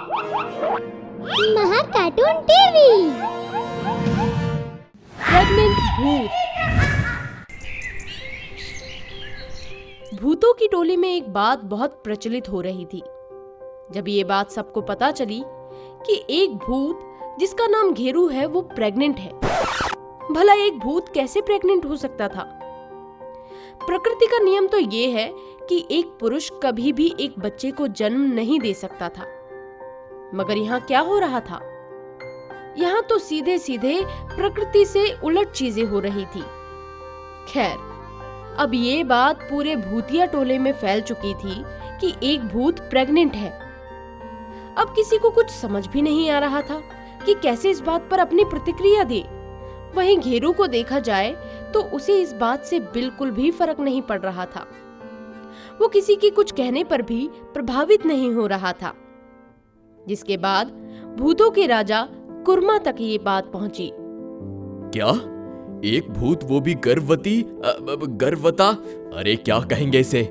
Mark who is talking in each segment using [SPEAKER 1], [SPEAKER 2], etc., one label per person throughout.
[SPEAKER 1] महा cartoon TV.
[SPEAKER 2] Pregnant भूत। भूतों की टोली में एक बात बहुत प्रचलित हो रही थी। जब ये बात सबको पता चली कि एक भूत जिसका नाम घेरू है वो प्रेग्नेंट है। भला एक भूत कैसे प्रेग्नेंट हो सकता था? प्रकृति का नियम तो ये है कि एक पुरुष कभी भी एक बच्चे को जन्म नहीं दे सकता था। मगर यहाँ क्या हो रहा था? यहाँ तो सीधे सीधे प्रकृति से उलट चीजें हो रही थी। खैर, अब ये बात पूरे भूतिया टोले में फैल चुकी थी कि एक भूत प्रेग्नेंट है। अब किसी को कुछ समझ भी नहीं आ रहा था कि कैसे इस बात पर अपनी प्रतिक्रिया दे। वहीं घेरू को देखा जाए तो उसे इस बात से बिल्कुल भी फर्क नहीं पड़ रहा था। वो किसी के कुछ कहने पर भी प्रभावित नहीं हो रहा था। जिसके बाद भूतों के राजा कुर्मा तक ये बात पहुंची।
[SPEAKER 3] क्या? एक भूत, वो भी गर्भवता? अरे क्या कहेंगे इसे?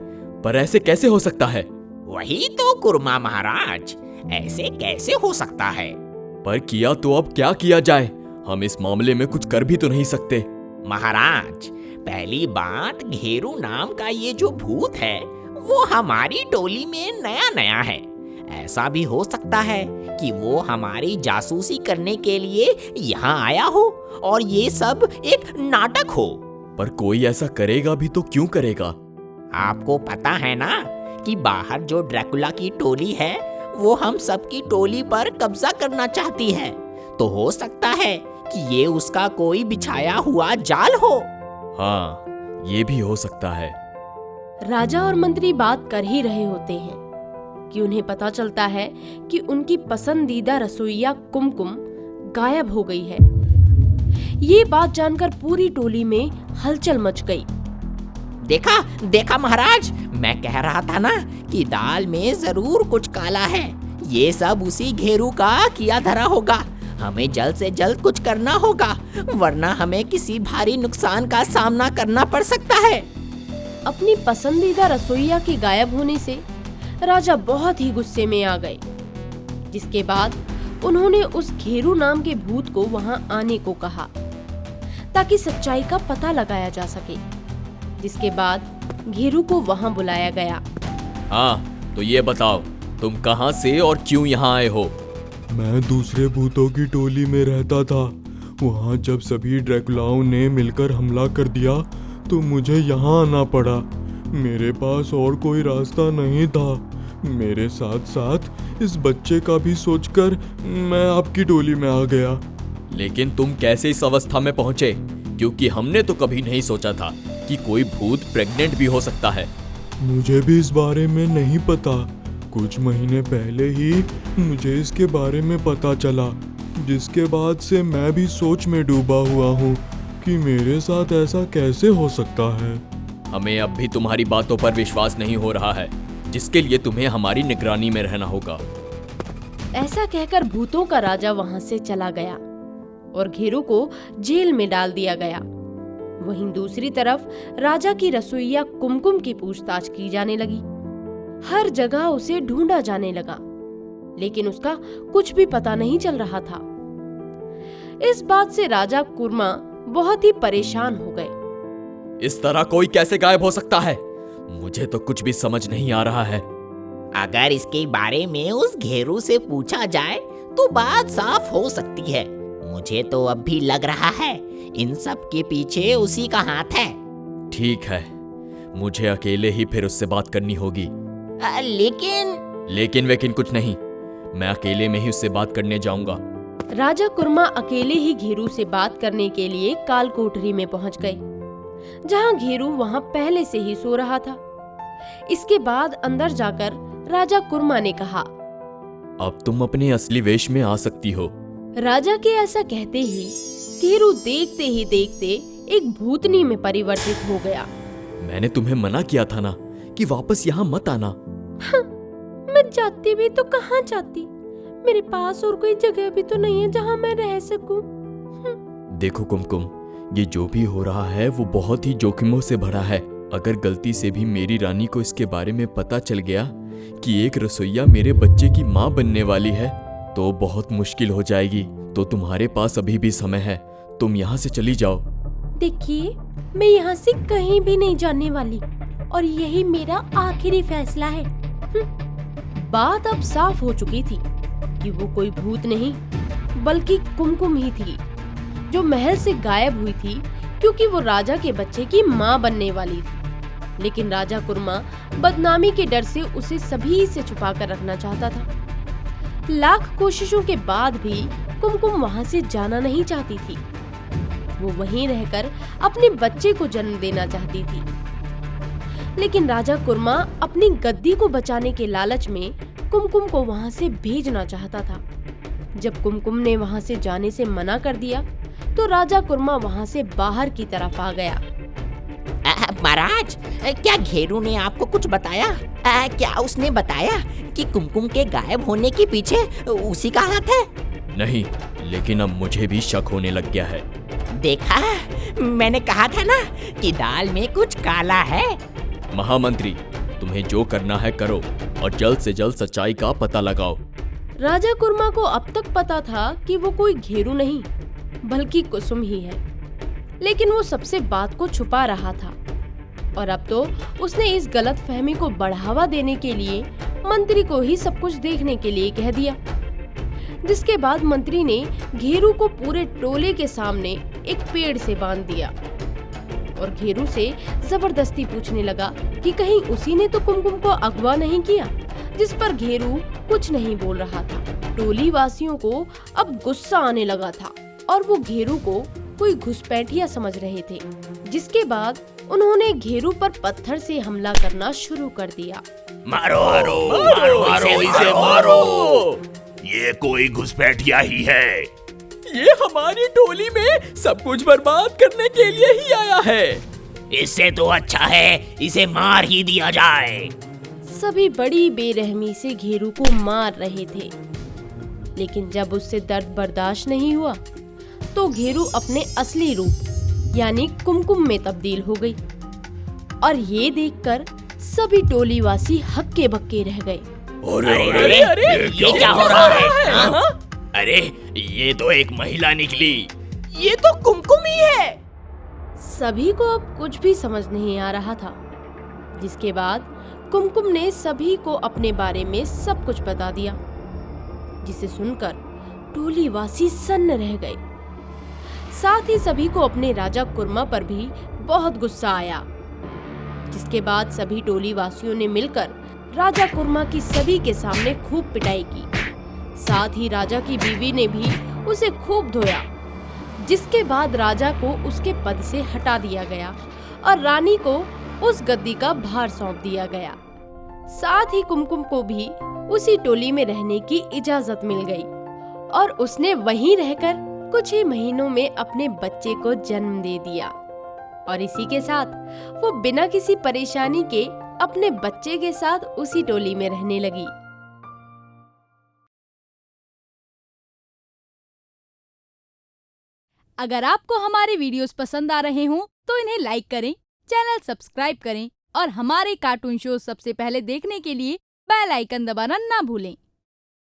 [SPEAKER 3] पर ऐसे कैसे हो सकता है?
[SPEAKER 4] वही तो कुर्मा महाराज, ऐसे कैसे हो सकता है?
[SPEAKER 3] पर किया तो अब क्या किया जाए? हम इस मामले में कुछ कर भी तो नहीं सकते।
[SPEAKER 4] महाराज, पहली बात, घेरू नाम का ये जो भूत है वो हमारी टोली में नया नया है। ऐसा भी हो सकता है कि वो हमारी जासूसी करने के लिए यहाँ आया हो और ये सब एक नाटक हो।
[SPEAKER 3] पर कोई ऐसा करेगा भी तो क्यों करेगा?
[SPEAKER 4] आपको पता है ना कि बाहर जो ड्रैकुला की टोली है वो हम सबकी टोली पर कब्जा करना चाहती है। तो हो सकता है कि ये उसका कोई बिछाया हुआ जाल हो।
[SPEAKER 3] हाँ, ये भी हो सकता है।
[SPEAKER 2] राजा और मंत्री बात कर ही रहे होते हैं कि उन्हें पता चलता है कि उनकी पसंदीदा रसोइया कुमकुम गायब हो गई है। ये बात जानकर पूरी टोली में हलचल मच गई।
[SPEAKER 4] देखा महाराज, मैं कह रहा था ना कि दाल में जरूर कुछ काला है। ये सब उसी घेरू का किया धरा होगा। हमें जल्द से जल्द कुछ करना होगा, वरना हमें किसी भारी नुकसान का सामना करना पड़ सकता है।
[SPEAKER 2] अपनी पसंदीदा रसोइया के गायब होने से राजा बहुत ही गुस्से में आ गए। जिसके बाद उन्होंने उस घेरू नाम के भूत को वहां आने को कहा ताकि सच्चाई का पता लगाया जा सके। जिसके बाद घेरू को वहां बुलाया गया।
[SPEAKER 3] हाँ, तो ये बताओ, तुम कहाँ से और क्यों यहाँ आए हो?
[SPEAKER 5] मैं दूसरे भूतों की टोली में रहता था। वहाँ जब सभी ड्रैकुलाओं ने मिलकर हमला कर दिया तो मुझे यहाँ आना पड़ा। मेरे पास और कोई रास्ता नहीं था। मेरे साथ साथ इस बच्चे का भी सोचकर मैं आपकी टोली में आ गया।
[SPEAKER 3] लेकिन तुम कैसे इस अवस्था में पहुँचे? क्योंकि हमने तो कभी नहीं सोचा था कि कोई भूत प्रेग्नेंट भी हो सकता है।
[SPEAKER 5] मुझे भी इस बारे में नहीं पता। कुछ महीने पहले ही मुझे इसके बारे में पता चला, जिसके बाद से मैं भी सोच में डूबा हुआ हूँ कि मेरे साथ ऐसा कैसे हो सकता है।
[SPEAKER 3] हमें अब भी तुम्हारी बातों पर विश्वास नहीं हो रहा है, जिसके लिए तुम्हें हमारी निगरानी में रहना होगा।
[SPEAKER 2] ऐसा कहकर भूतों का राजा वहां से चला गया और घेरू को जेल में डाल दिया गया। वहीं दूसरी तरफ राजा की रसोइया कुमकुम की पूछताछ की जाने लगी। हर जगह उसे ढूंढा जाने लगा, लेकिन उसका कुछ भी पता नहीं चल रहा था। इस बात से राजा कुर्मा बहुत ही परेशान हो गए।
[SPEAKER 3] इस तरह कोई कैसे गायब हो सकता है? मुझे तो कुछ भी समझ नहीं आ रहा है।
[SPEAKER 4] अगर इसके बारे में उस घेरू से पूछा जाए तो बात साफ हो सकती है। मुझे तो अब भी लग रहा है इन सब के पीछे उसी का हाथ है।
[SPEAKER 3] ठीक है, मुझे अकेले ही फिर उससे बात करनी होगी।
[SPEAKER 4] लेकिन
[SPEAKER 3] वेकिन कुछ नहीं, मैं अकेले में ही उससे बात करने जाऊंगा।
[SPEAKER 2] राजा कुर्मा अकेले ही घेरू से बात करने के लिए काल कोठरी में पहुंच गए, जहां घेरू वहां पहले से ही सो रहा था। इसके बाद अंदर जाकर राजा कुर्मा ने कहा,
[SPEAKER 3] अब तुम अपने असली वेश में आ सकती हो।
[SPEAKER 2] राजा के ऐसा कहते ही घेरू देखते ही देखते एक भूतनी में परिवर्तित हो गया।
[SPEAKER 3] मैंने तुम्हें मना किया था ना कि वापस यहाँ मत आना।
[SPEAKER 2] हाँ, मैं जाती भी तो कहाँ जाती? मेरे पास और कोई जगह भी तो नहीं है जहाँ मैं रह सकूं।
[SPEAKER 3] देखो कुमकुम, ये जो भी हो रहा है वो बहुत ही जोखिमों से भरा है। अगर गलती से भी मेरी रानी को इसके बारे में पता चल गया कि एक रसोइया मेरे बच्चे की माँ बनने वाली है तो बहुत मुश्किल हो जाएगी। तो तुम्हारे पास अभी भी समय है, तुम यहाँ से चली जाओ।
[SPEAKER 2] देखिए, मैं यहाँ से कहीं भी नहीं जाने वाली और यही मेरा आखिरी फैसला है। बात अब साफ हो चुकी थी कि वो कोई भूत नहीं बल्कि कुमकुम ही थी, जो महल से गायब हुई थी क्योंकि वो राजा के बच्चे की माँ बनने वाली थी। लेकिन राजा कुर्मा बदनामी के डर से उसे सभी से छुपा कर रखना चाहता था। लाख कोशिशों के बाद भी कुमकुम वहाँ से जाना नहीं चाहती थी। वो वहीं रहकर अपने बच्चे को जन्म देना चाहती थी। लेकिन राजा कुर्मा अपनी गद्दी को बचाने के लालच में कुमकुम को वहाँ से भेजना चाहता था। जब कुमकुम ने वहाँ से जाने से मना कर दिया तो राजा कुर्मा वहाँ से बाहर की तरफ आ गया।
[SPEAKER 4] महाराज, क्या घेरू ने आपको कुछ बताया? क्या उसने बताया कि कुमकुम के गायब होने के पीछे उसी का हाथ है?
[SPEAKER 3] नहीं, लेकिन अब मुझे भी शक होने लग गया है।
[SPEAKER 4] देखा, मैंने कहा था ना कि दाल में कुछ काला है।
[SPEAKER 3] महामंत्री, तुम्हें जो करना है करो और जल्द से जल्द सच्चाई का पता लगाओ।
[SPEAKER 2] राजा कुर्मा को अब तक पता था कि वो कोई घेरू नहीं बल्कि कुसुम ही है, लेकिन वो सबसे बात को छुपा रहा था। और अब तो उसने इस गलत फहमी को बढ़ावा देने के लिए मंत्री को ही सब कुछ देखने के लिए कह दिया। जिसके बाद मंत्री ने घेरू को पूरे टोले के सामने एक पेड़ से बांध दिया और घेरू से जबरदस्ती पूछने लगा कि कहीं उसी ने तो कुमकुम को अगवा नहीं किया, जिस पर घेरू कुछ नहीं बोल रहा था। टोली वासियों को अब गुस्सा आने लगा था और वो घेरू को कोई घुसपैठिया समझ रहे थे। जिसके बाद उन्होंने घेरू पर पत्थर से हमला करना शुरू कर दिया।
[SPEAKER 6] मारो मारो मारो मारो इसे मारो, ये कोई घुसपैठिया ही है।
[SPEAKER 3] ये हमारी टोली में सब कुछ बर्बाद करने के लिए ही आया है।
[SPEAKER 6] इससे तो अच्छा है इसे मार ही दिया जाए।
[SPEAKER 2] सभी बड़ी बेरहमी से घेरू को मार रहे थे, लेकिन जब उससे दर्द बर्दाश्त नहीं हुआ तो घेरू अपने असली रूप यानी कुमकुम में तब्दील हो गई। और ये देखकर सभी टोलीवासी हक्के बक्के रह गए।
[SPEAKER 6] अरे ये क्या हो रहा है? हाँ? अरे ये तो एक महिला निकली।
[SPEAKER 2] ये तो कुमकुम ही है। सभी को अब कुछ भी समझ नहीं आ रहा था। जिसके बाद कुमकुम ने सभी को अपने बारे में सब कुछ बता दिया, जिसे सुनकर टोलीवासी सन्न रह गए। साथ ही सभी को अपने राजा कुर्मा पर भी बहुत गुस्सा आया। जिसके बाद सभी टोली वासियों ने मिलकर राजा कुर्मा की सभी के सामने खूब पिटाई की। साथ ही राजा की बीवी ने भी उसे खूब धोया। जिसके बाद राजा को उसके पद से हटा दिया गया और रानी को उस गद्दी का भार सौंप दिया गया। साथ ही कुमकुम को भी उसी टोली में रहने की इजाजत मिल गई और उसने वहीं रहकर कुछ ही महीनों में अपने बच्चे को जन्म दे दिया। और इसी के साथ वो बिना किसी परेशानी के अपने बच्चे के साथ उसी टोली में रहने लगी।
[SPEAKER 7] अगर आपको हमारे वीडियोस पसंद आ रहे हों तो इन्हें लाइक करें, चैनल सब्सक्राइब करें और हमारे कार्टून शो सबसे पहले देखने के लिए बेल आइकन दबाना ना भूलें।